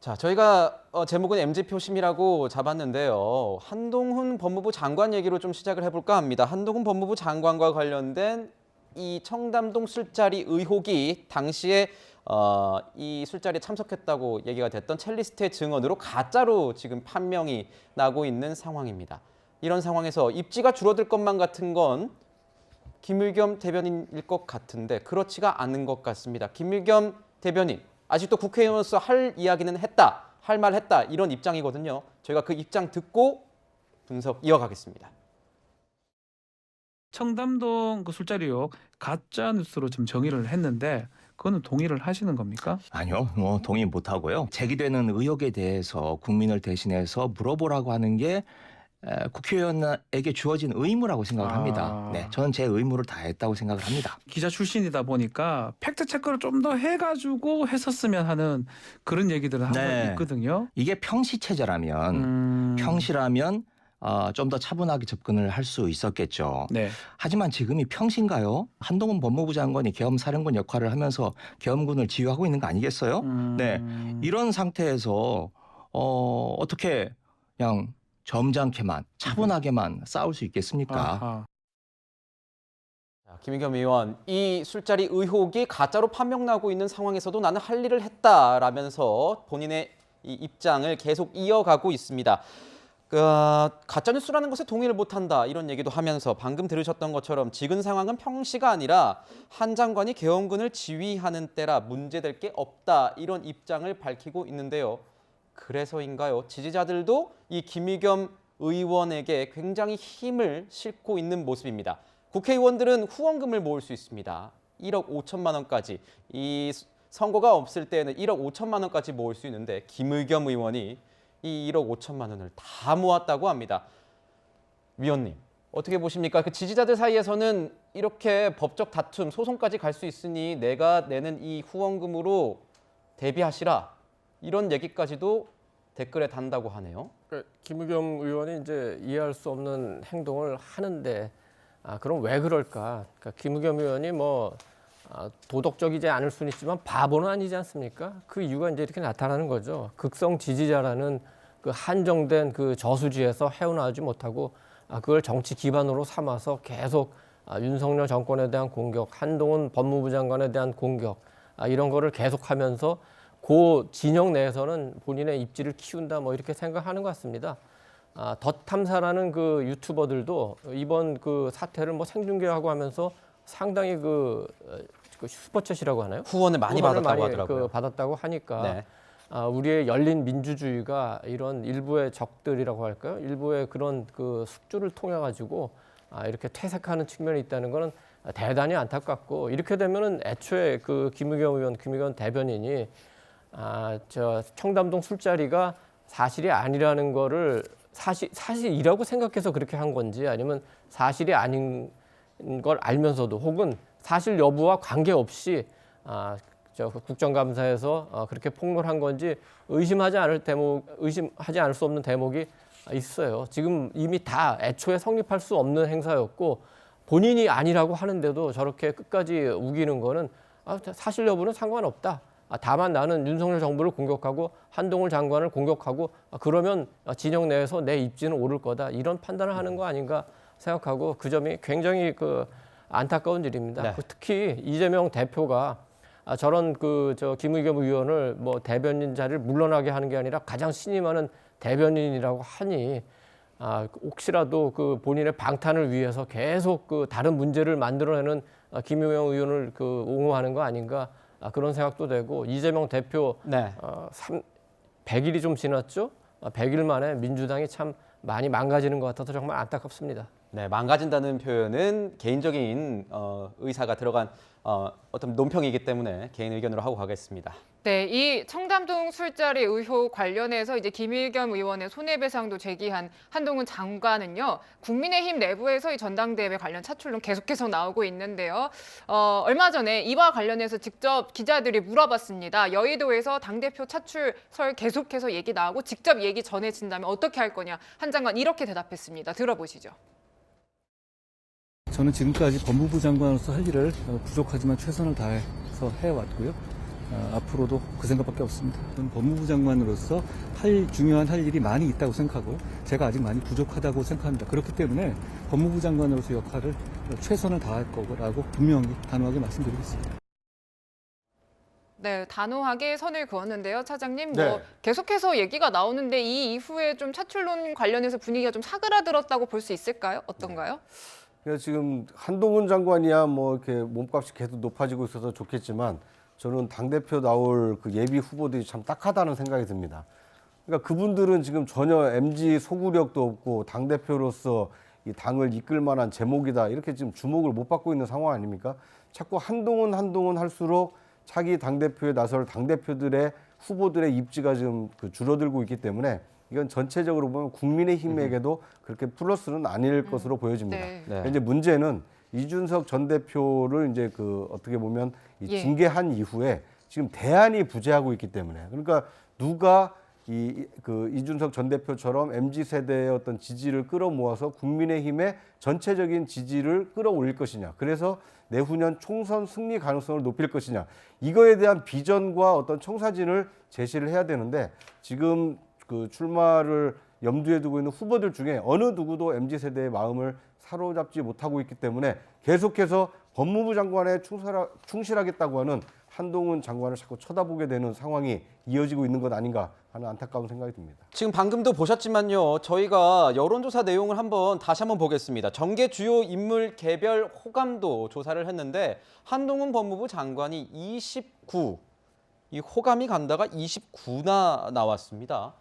자, 저희가 제목은 MZ표심이라고 잡았는데요. 한동훈 법무부 장관 얘기로 좀 시작을 해볼까 합니다. 한동훈 법무부 장관과 관련된 이 청담동 술자리 의혹이 당시에 이 술자리에 참석했다고 얘기가 됐던 첼리스트의 증언으로 가짜로 지금 판명이 나고 있는 상황입니다. 이런 상황에서 입지가 줄어들 것만 같은 건 김의겸 대변인일 것 같은데 그렇지가 않은 것 같습니다. 김의겸 대변인, 아직도 국회의원으로서 할 이야기는 했다, 할 말 했다 이런 입장이거든요. 저희가 그 입장 듣고 분석 이어가겠습니다. 청담동 그 술자리 의혹 가짜 뉴스로 좀 정의를 했는데 그거는 동의를 하시는 겁니까? 아니요, 동의 못하고요. 제기되는 의혹에 대해서 국민을 대신해서 물어보라고 하는 게 국회의원에게 주어진 의무라고 생각을 합니다. 네, 저는 제 의무를 다했다고 생각을 합니다. 기자 출신이다 보니까 팩트 체크를 좀 더 해가지고 했었으면 하는 그런 얘기들을 하고 있거든요. 이게 평시 체제라면 평시라면 좀 더 차분하게 접근을 할 수 있었겠죠. 네. 하지만 지금이 평시인가요? 한동훈 법무부 장관이 계엄사령관 역할을 하면서 계엄군을 지휘하고 있는 거 아니겠어요? 네, 이런 상태에서 어떻게 그냥 점잖게만 차분하게만 싸울 수 있겠습니까? 아하. 김의겸 의원, 이 술자리 의혹이 가짜로 판명나고 있는 상황에서도 나는 할 일을 했다라면서 본인의 이 입장을 계속 이어가고 있습니다. 가짜뉴스라는 것에 동의를 못한다 이런 얘기도 하면서 방금 들으셨던 것처럼 지금 상황은 평시가 아니라 한 장관이 계엄군을 지휘하는 때라 문제될 게 없다 이런 입장을 밝히고 있는데요. 그래서인가요? 지지자들도 이 김의겸 의원에게 굉장히 힘을 싣고 있는 모습입니다. 국회의원들은 후원금을 모을 수 있습니다. 1억 5천만 원까지. 이 선거가 없을 때는 1억 5천만 원까지 모을 수 있는데 김의겸 의원이 이 1억 5천만 원을 다 모았다고 합니다. 위원님, 어떻게 보십니까? 그 지지자들 사이에서는 이렇게 법적 다툼, 소송까지 갈 수 있으니 내가 내는 이 후원금으로 대비하시라. 이런 얘기까지도 댓글에 단다고 하네요. 김의겸 의원이 이제 이해할 수 없는 행동을 하는데 그럼 왜 그럴까? 그러니까 김의겸 의원이 도덕적이지 않을 수는 있지만 바보는 아니지 않습니까? 그 이유가 이제 이렇게 나타나는 거죠. 극성 지지자라는 그 한정된 그 저수지에서 헤어나오지 못하고 그걸 정치 기반으로 삼아서 계속 윤석열 정권에 대한 공격, 한동훈 법무부 장관에 대한 공격 이런 거를 계속하면서 그 진영 내에서는 본인의 입지를 키운다 이렇게 생각하는 것 같습니다. 덧탐사라는 그 유튜버들도 이번 그 사태를 생중계하고 하면서 상당히 그 슈퍼챗이라고 하나요? 후원을 많이 받았다고 하더라고요. 받았다고 하니까 네. 우리의 열린 민주주의가 이런 일부의 적들이라고 할까요? 일부의 그런 그 숙주를 통해 가지고 이렇게 퇴색하는 측면이 있다는 것은 대단히 안타깝고 이렇게 되면은 애초에 그 김의겸 의원, 김의겸 대변인이 청담동 술자리가 사실이 아니라는 거를 사실이라고 생각해서 그렇게 한 건지 아니면 사실이 아닌 걸 알면서도 혹은 사실 여부와 관계없이 국정감사에서 그렇게 폭로한 건지 의심하지 않을 수 없는 대목이 있어요. 지금 이미 다 애초에 성립할 수 없는 행사였고 본인이 아니라고 하는데도 저렇게 끝까지 우기는 거는 사실 여부는 상관없다. 다만 나는 윤석열 정부를 공격하고 한동훈 장관을 공격하고 그러면 진영 내에서 내 입지는 오를 거다. 이런 판단을 하는 거 아닌가 생각하고 그 점이 굉장히 안타까운 일입니다. 네. 특히 이재명 대표가 저런 김의겸 의원을 대변인 자리를 물러나게 하는 게 아니라 가장 신임하는 대변인이라고 하니 혹시라도 그 본인의 방탄을 위해서 계속 다른 문제를 만들어내는 김의겸 의원을 옹호하는 거 아닌가 그런 생각도 되고 이재명 대표 네. 100일이 좀 지났죠. 100일 만에 민주당이 참 많이 망가지는 것 같아서 정말 안타깝습니다. 네, 망가진다는 표현은 개인적인 의사가 들어간 어떤 논평이기 때문에 개인 의견으로 하고 가겠습니다. 네, 이 청담동 술자리 의혹 관련해서 이제 김의겸 의원의 손해배상도 제기한 한동훈 장관은요, 국민의힘 내부에서 이 전당대회 관련 차출론 계속해서 나오고 있는데요. 얼마 전에 이와 관련해서 직접 기자들이 물어봤습니다. 여의도에서 당대표 차출설 계속해서 얘기 나오고 직접 얘기 전해진다면 어떻게 할 거냐. 한 장관 이렇게 대답했습니다. 들어보시죠. 저는 지금까지 법무부 장관으로서 할 일을 부족하지만 최선을 다해서 해왔고요. 앞으로도 그 생각밖에 없습니다. 저는 법무부 장관으로서 중요한 할 일이 많이 있다고 생각하고 제가 아직 많이 부족하다고 생각합니다. 그렇기 때문에 법무부 장관으로서 역할을 최선을 다할 거라고 분명히 단호하게 말씀드리겠습니다. 네, 단호하게 선을 그었는데요, 차장님. 네. 뭐 계속해서 얘기가 나오는데 이 이후에 좀 차출론 관련해서 분위기가 좀 사그라들었다고 볼 수 있을까요? 어떤가요? 그래서 지금 한동훈 장관이야 뭐 이렇게 몸값이 계속 높아지고 있어서 좋겠지만 저는 당대표 나올 그 예비 후보들이 참 딱하다는 생각이 듭니다. 그러니까 그분들은 지금 전혀 MZ 소구력도 없고 당대표로서 이 당을 이끌 만한 제목이다. 이렇게 지금 주목을 못 받고 있는 상황 아닙니까? 자꾸 한동훈 할수록 차기 당대표에 나설 당대표들의 후보들의 입지가 지금 줄어들고 있기 때문에 이건 전체적으로 보면 국민의힘에게도 그렇게 플러스는 아닐 것으로 보여집니다. 네. 네. 이제 문제는 이준석 전 대표를 이제 어떻게 보면 징계한 이후에 지금 대안이 부재하고 있기 때문에 그러니까 누가 이준석 전 대표처럼 MZ 세대의 어떤 지지를 끌어모아서 국민의힘의 전체적인 지지를 끌어올릴 것이냐. 그래서 내후년 총선 승리 가능성을 높일 것이냐. 이거에 대한 비전과 어떤 청사진을 제시를 해야 되는데 지금 출마를 염두에 두고 있는 후보들 중에 어느 누구도 MZ 세대의 마음을 사로잡지 못하고 있기 때문에 계속해서 법무부 장관에 충실하겠다고 하는 한동훈 장관을 자꾸 쳐다보게 되는 상황이 이어지고 있는 것 아닌가 하는 안타까운 생각이 듭니다. 지금 방금도 보셨지만요. 저희가 여론조사 내용을 다시 한번 보겠습니다. 정계 주요 인물 개별 호감도 조사를 했는데 한동훈 법무부 장관이 29, 이 호감이 간다가 29나 나왔습니다.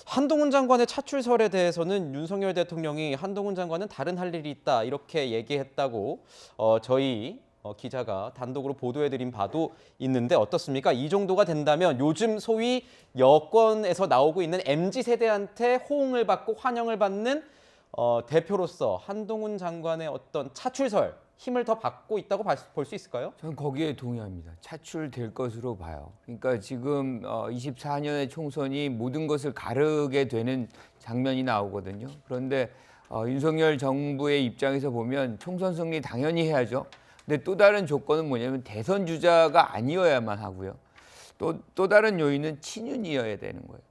한동훈 장관의 차출설에 대해서는 윤석열 대통령이 한동훈 장관은 다른 할 일이 있다 이렇게 얘기했다고 저희 기자가 단독으로 보도해드린 바도 있는데 어떻습니까? 이 정도가 된다면 요즘 소위 여권에서 나오고 있는 MZ세대한테 호응을 받고 환영을 받는 대표로서 한동훈 장관의 어떤 차출설 힘을 더 받고 있다고 볼 수 있을까요? 저는 거기에 동의합니다. 차출될 것으로 봐요. 그러니까 지금 24년의 총선이 모든 것을 가르게 되는 장면이 나오거든요. 그런데 윤석열 정부의 입장에서 보면 총선 승리 당연히 해야죠. 근데 또 다른 조건은 뭐냐면 대선 주자가 아니어야만 하고요. 또 다른 요인은 친윤이어야 되는 거예요.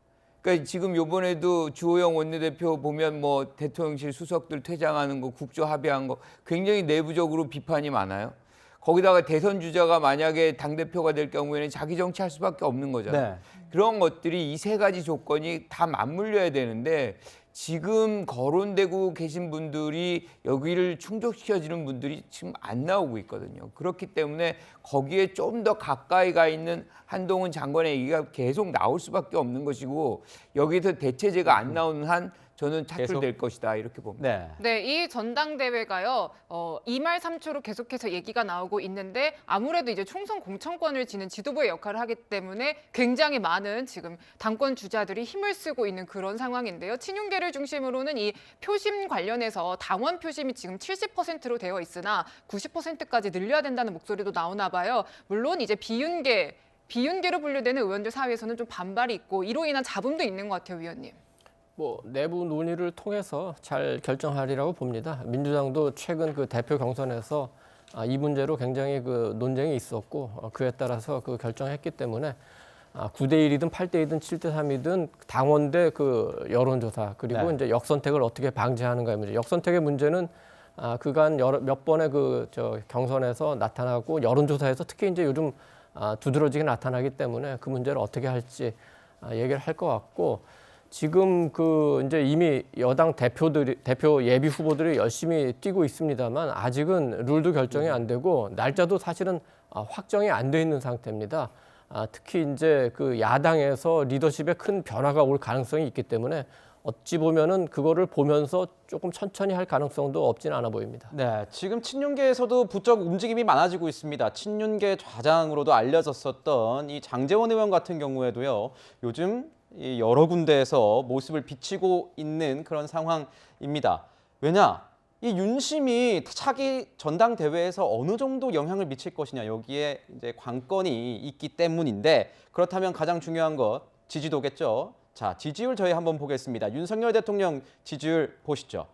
그러니까 지금 요번에도 주호영 원내대표 보면 뭐 대통령실 수석들 퇴장하는 거, 국조 합의한 거 굉장히 내부적으로 비판이 많아요. 거기다가 대선 주자가 만약에 당대표가 될 경우에는 자기 정치할 수밖에 없는 거잖아요. 네. 그런 것들이 이 세 가지 조건이 다 맞물려야 되는데 지금 거론되고 계신 분들이 여기를 충족시켜주는 분들이 지금 안 나오고 있거든요. 그렇기 때문에 거기에 좀 더 가까이 가 있는 한동훈 장관의 얘기가 계속 나올 수밖에 없는 것이고 여기서 대체제가 안 나오는 한 저는 차출될 것이다 이렇게 봅니다. 네. 네, 이 전당대회가요. 2말 3초로 계속해서 얘기가 나오고 있는데 아무래도 이제 총선 공천권을 지는 지도부의 역할을 하기 때문에 굉장히 많은 지금 당권 주자들이 힘을 쓰고 있는 그런 상황인데요. 친윤계를 중심으로는 이 표심 관련해서 당원 표심이 지금 70%로 되어 있으나 90%까지 늘려야 된다는 목소리도 나오나 봐요. 물론 이제 비윤계로 분류되는 의원들 사이에서는 좀 반발이 있고 이로 인한 잡음도 있는 것 같아요, 위원님. 뭐 내부 논의를 통해서 잘 결정하리라고 봅니다. 민주당도 최근 그 대표 경선에서 이 문제로 굉장히 그 논쟁이 있었고 그에 따라서 그 결정했기 때문에 9대 1이든 8대 2든 7대 3이든 당원대 그 여론조사 그리고 네. 이제 역선택을 어떻게 방지하는가의 문제. 역선택의 문제는 그간 몇 번의 경선에서 나타나고 여론조사에서 특히 이제 요즘 두드러지게 나타나기 때문에 그 문제를 어떻게 할지 얘기를 할 것 같고. 지금 이제 이미 여당 대표 예비 후보들이 열심히 뛰고 있습니다만 아직은 룰도 결정이 안 되고 날짜도 사실은 확정이 안 돼 있는 상태입니다. 특히 이제 그 야당에서 리더십에 큰 변화가 올 가능성이 있기 때문에 어찌 보면은 그거를 보면서 조금 천천히 할 가능성도 없지는 않아 보입니다. 네, 지금 친윤계에서도 부쩍 움직임이 많아지고 있습니다. 친윤계 좌장으로도 알려졌었던 이 장제원 의원 같은 경우에도요. 요즘 여러 군데에서 모습을 비치고 있는 그런 상황입니다. 왜냐? 이 윤심이 차기 전당대회에서 어느 정도 영향을 미칠 것이냐 여기에 이제 관건이 있기 때문인데 그렇다면 가장 중요한 것 지지도겠죠. 자, 지지율 저희 한번 보겠습니다. 윤석열 대통령 지지율 보시죠.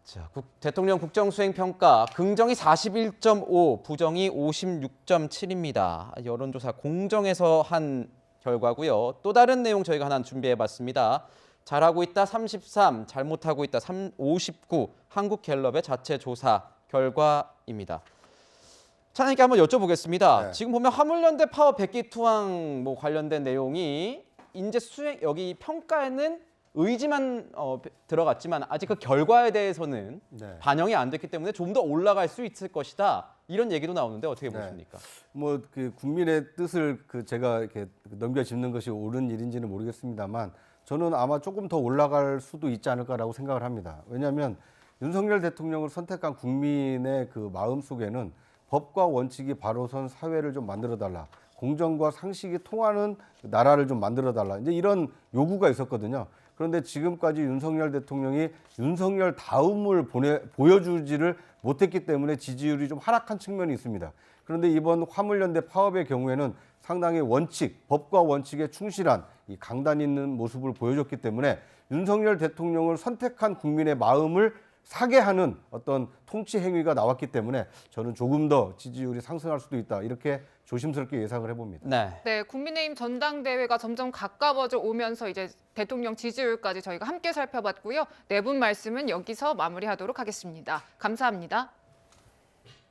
자, 대통령 국정수행평가 긍정이 41.5, 부정이 56.7입니다. 여론조사 공정에서 한 결과고요. 또 다른 내용 저희가 하나 준비해봤습니다. 잘하고 있다 33, 잘못하고 있다 59, 한국갤럽의 자체 조사 결과입니다. 차장님께 한번 여쭤보겠습니다. 네. 지금 보면 화물연대 파업 100기 투항 관련된 내용이 이제 수행 여기 평가에는 의지만 들어갔지만 아직 그 결과에 대해서는 네. 반영이 안 됐기 때문에 좀 더 올라갈 수 있을 것이다. 이런 얘기도 나오는데 어떻게 네. 보십니까? 뭐 그 국민의 뜻을 제가 이렇게 넘겨짚는 것이 옳은 일인지는 모르겠습니다만 저는 아마 조금 더 올라갈 수도 있지 않을까라고 생각을 합니다. 왜냐하면 윤석열 대통령을 선택한 국민의 그 마음 속에는 법과 원칙이 바로 선 사회를 좀 만들어달라. 공정과 상식이 통하는 나라를 좀 만들어달라. 이제 이런 요구가 있었거든요. 그런데 지금까지 윤석열 대통령이 윤석열 다음을 보여주지를 못했기 때문에 지지율이 좀 하락한 측면이 있습니다. 그런데 이번 화물연대 파업의 경우에는 상당히 원칙, 법과 원칙에 충실한 이 강단 있는 모습을 보여줬기 때문에 윤석열 대통령을 선택한 국민의 마음을 사게 하는 어떤 통치 행위가 나왔기 때문에 저는 조금 더 지지율이 상승할 수도 있다. 이렇게 조심스럽게 예상을 해봅니다. 네, 국민의힘 전당대회가 점점 가까워져 오면서 이제 대통령 지지율까지 저희가 함께 살펴봤고요. 네 분 말씀은 여기서 마무리하도록 하겠습니다. 감사합니다.